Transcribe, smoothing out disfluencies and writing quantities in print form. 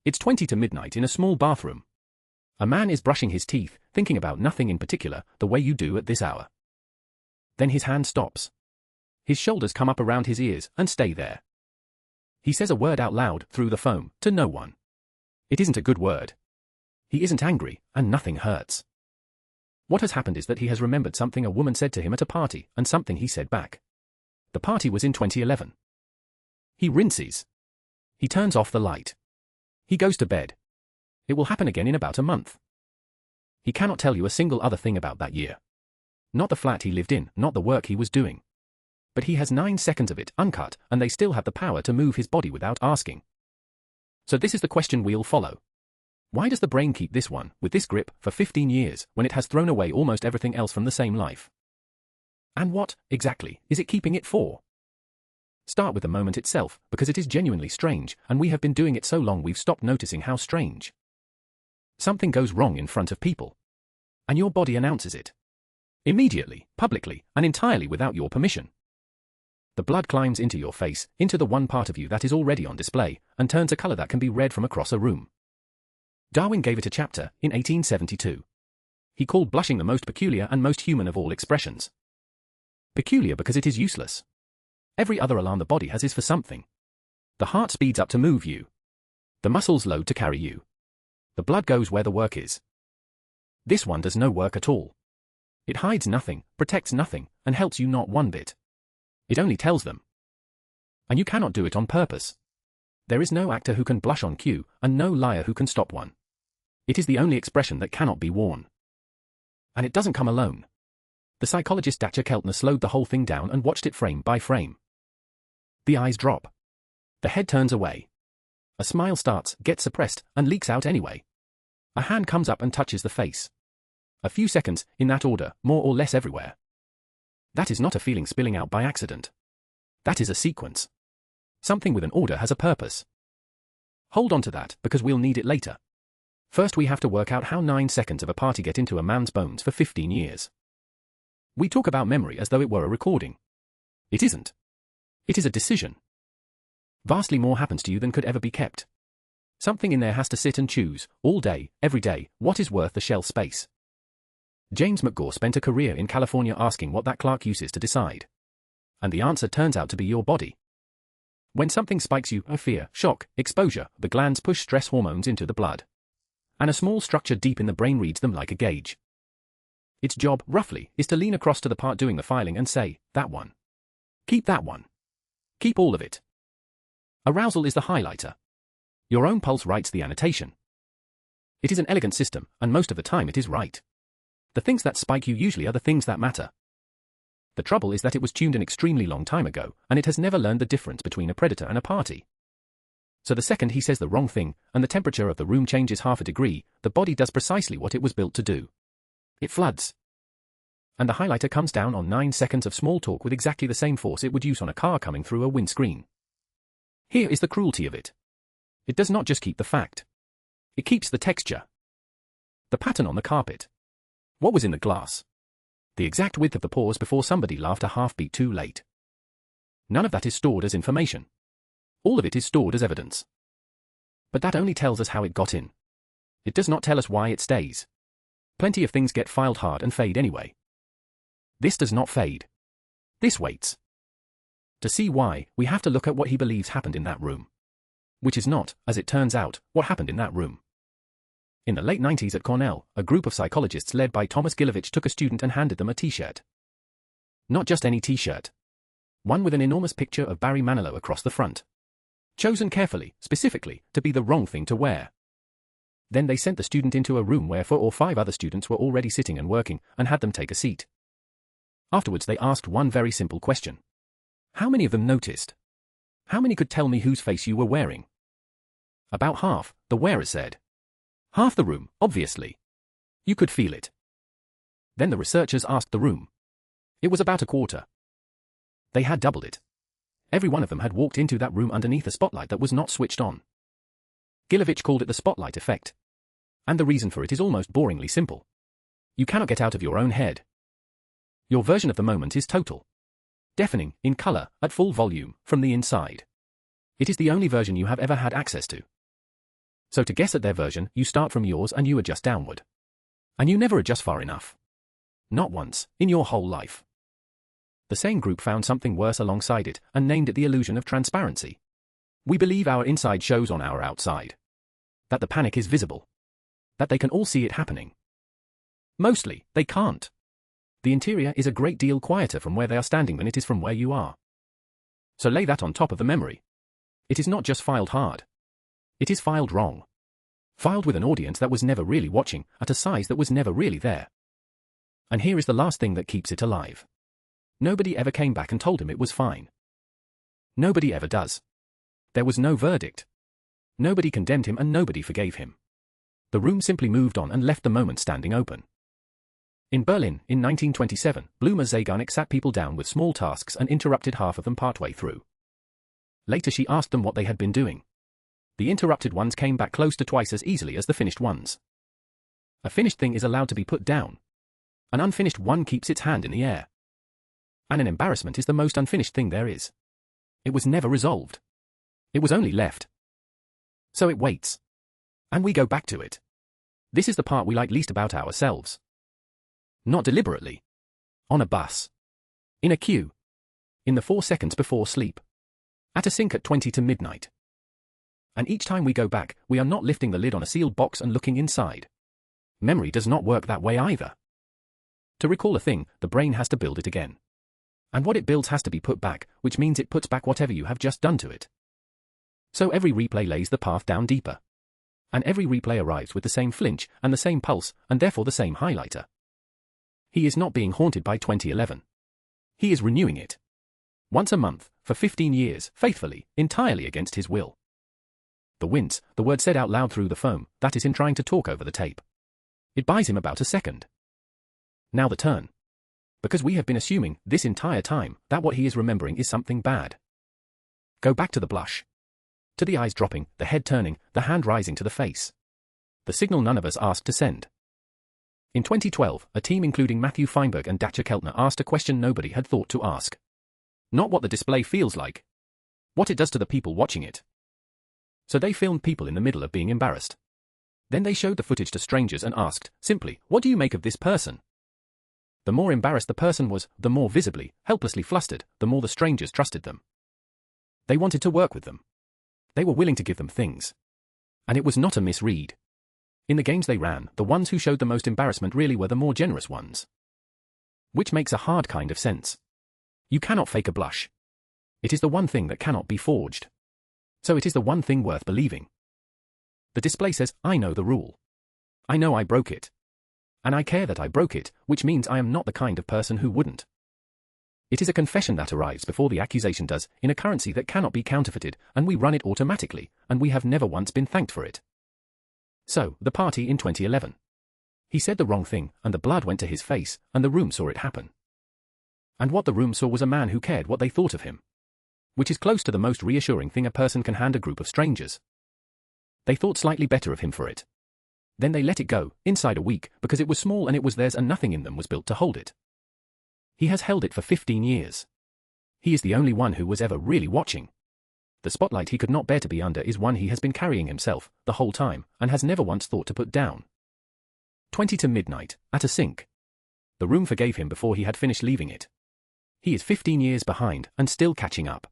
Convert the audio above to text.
It's 20 to midnight in a small bathroom. A man is brushing his teeth, thinking about nothing in particular, the way you do at this hour. Then his hand stops. His shoulders come up around his ears and stay there. He says a word out loud, through the phone, to no one. It isn't a good word. He isn't angry, and nothing hurts. What has happened is that he has remembered something a woman said to him at a party, and something he said back. The party was in 2011. He rinses. He turns off the light. He goes to bed. It will happen again in about a month. He cannot tell you a single other thing about that year. Not the flat he lived in, not the work he was doing. But he has 9 seconds of it, uncut, and they still have the power to move his body without asking. So this is the question we'll follow. Why does the brain keep this one, with this grip, for 15 years, when it has thrown away almost everything else from the same life? And what, exactly, is it keeping it for? Start with the moment itself, because it is genuinely strange, and we have been doing it so long we've stopped noticing how strange. Something goes wrong in front of people. And your body announces it. Immediately, publicly, and entirely without your permission. The blood climbs into your face, into the one part of you that is already on display, and turns a color that can be read from across a room. Darwin gave it a chapter, in 1872. He called blushing the most peculiar and most human of all expressions. Peculiar because it is useless. Every other alarm the body has is for something. The heart speeds up to move you. The muscles load to carry you. The blood goes where the work is. This one does no work at all. It hides nothing, protects nothing, and helps you not one bit. It only tells them. And you cannot do it on purpose. There is no actor who can blush on cue, and no liar who can stop one. It is the only expression that cannot be worn. And it doesn't come alone. The psychologist Dacher Keltner slowed the whole thing down and watched it frame by frame. The eyes drop. The head turns away. A smile starts, gets suppressed, and leaks out anyway. A hand comes up and touches the face. A few seconds, in that order, more or less everywhere. That is not a feeling spilling out by accident. That is a sequence. Something with an order has a purpose. Hold on to that, because we'll need it later. First we have to work out how 9 seconds of a party get into a man's bones for 15 years. We talk about memory as though it were a recording. It isn't. It is a decision. Vastly more happens to you than could ever be kept. Something in there has to sit and choose, all day, every day, what is worth the shelf space. James McGaw spent a career in California asking what that clerk uses to decide. And the answer turns out to be your body. When something spikes you, a fear, shock, exposure, the glands push stress hormones into the blood. And a small structure deep in the brain reads them like a gauge. Its job, roughly, is to lean across to the part doing the filing and say, that one. Keep that one. Keep all of it. Arousal is the highlighter. Your own pulse writes the annotation. It is an elegant system, and most of the time it is right. The things that spike you usually are the things that matter. The trouble is that it was tuned an extremely long time ago, and it has never learned the difference between a predator and a party. So the second he says the wrong thing, and the temperature of the room changes half a degree, the body does precisely what it was built to do. It floods. And the highlighter comes down on 9 seconds of small talk with exactly the same force it would use on a car coming through a windscreen. Here is the cruelty of it. It does not just keep the fact. It keeps the texture. The pattern on the carpet. What was in the glass? The exact width of the pause before somebody laughed a half beat too late. None of that is stored as information. All of it is stored as evidence. But that only tells us how it got in. It does not tell us why it stays. Plenty of things get filed hard and fade anyway. This does not fade. This waits. To see why, we have to look at what he believes happened in that room. Which is not, as it turns out, what happened in that room. In the late 90s at Cornell, a group of psychologists led by Thomas Gilovich took a student and handed them a t-shirt. Not just any t-shirt. One with an enormous picture of Barry Manilow across the front. Chosen carefully, specifically, to be the wrong thing to wear. Then they sent the student into a room where 4 or 5 other students were already sitting and working, and had them take a seat. Afterwards they asked one very simple question. How many of them noticed? How many could tell me whose face you were wearing? About half, the wearer said. Half the room, obviously. You could feel it. Then the researchers asked the room. It was about a quarter. They had doubled it. Every one of them had walked into that room underneath a spotlight that was not switched on. Gilovich called it the spotlight effect. And the reason for it is almost boringly simple. You cannot get out of your own head. Your version of the moment is total. Deafening, in color, at full volume, from the inside. It is the only version you have ever had access to. So to guess at their version, you start from yours and you adjust downward. And you never adjust far enough. Not once, in your whole life. The same group found something worse alongside it and named it the illusion of transparency. We believe our inside shows on our outside. That the panic is visible. That they can all see it happening. Mostly, they can't. The interior is a great deal quieter from where they are standing than it is from where you are. So lay that on top of the memory. It is not just filed hard. It is filed wrong. Filed with an audience that was never really watching, at a size that was never really there. And here is the last thing that keeps it alive. Nobody ever came back and told him it was fine. Nobody ever does. There was no verdict. Nobody condemned him and nobody forgave him. The room simply moved on and left the moment standing open. In Berlin, in 1927, Bluma Zeigarnik sat people down with small tasks and interrupted half of them partway through. Later she asked them what they had been doing. The interrupted ones came back close to twice as easily as the finished ones. A finished thing is allowed to be put down. An unfinished one keeps its hand in the air. And an embarrassment is the most unfinished thing there is. It was never resolved. It was only left. So it waits. And we go back to it. This is the part we like least about ourselves. Not deliberately. On a bus. In a queue. In the 4 seconds before sleep. At a sink at 20 to midnight. And each time we go back, we are not lifting the lid on a sealed box and looking inside. Memory does not work that way either. To recall a thing, the brain has to build it again. And what it builds has to be put back, which means it puts back whatever you have just done to it. So every replay lays the path down deeper. And every replay arrives with the same flinch and the same pulse, and therefore the same highlighter. He is not being haunted by 2011. He is renewing it. Once a month, for 15 years, faithfully, entirely against his will. The wince, the word said out loud through the foam, that is in trying to talk over the tape. It buys him about a second. Now the turn. Because we have been assuming, this entire time, that what he is remembering is something bad. Go back to the blush. To the eyes dropping, the head turning, the hand rising to the face. The signal none of us asked to send. In 2012, a team including Matthew Feinberg and Dacha Keltner asked a question nobody had thought to ask. Not what the display feels like. What it does to the people watching it. So they filmed people in the middle of being embarrassed. Then they showed the footage to strangers and asked, simply, what do you make of this person? The more embarrassed the person was, the more visibly, helplessly flustered, the more the strangers trusted them. They wanted to work with them. They were willing to give them things. And it was not a misread. In the games they ran, the ones who showed the most embarrassment really were the more generous ones. Which makes a hard kind of sense. You cannot fake a blush. It is the one thing that cannot be forged. So it is the one thing worth believing. The display says, I know the rule. I know I broke it. And I care that I broke it, which means I am not the kind of person who wouldn't. It is a confession that arrives before the accusation does, in a currency that cannot be counterfeited, and we run it automatically, and we have never once been thanked for it. So, the party in 2011. He said the wrong thing, and the blood went to his face, and the room saw it happen. And what the room saw was a man who cared what they thought of him. Which is close to the most reassuring thing a person can hand a group of strangers. They thought slightly better of him for it. Then they let it go, inside a week, because it was small and it was theirs and nothing in them was built to hold it. He has held it for 15 years. He is the only one who was ever really watching. The spotlight he could not bear to be under is one he has been carrying himself, the whole time, and has never once thought to put down. 20 to midnight, at a sink. The room forgave him before he had finished leaving it. He is 15 years behind, and still catching up.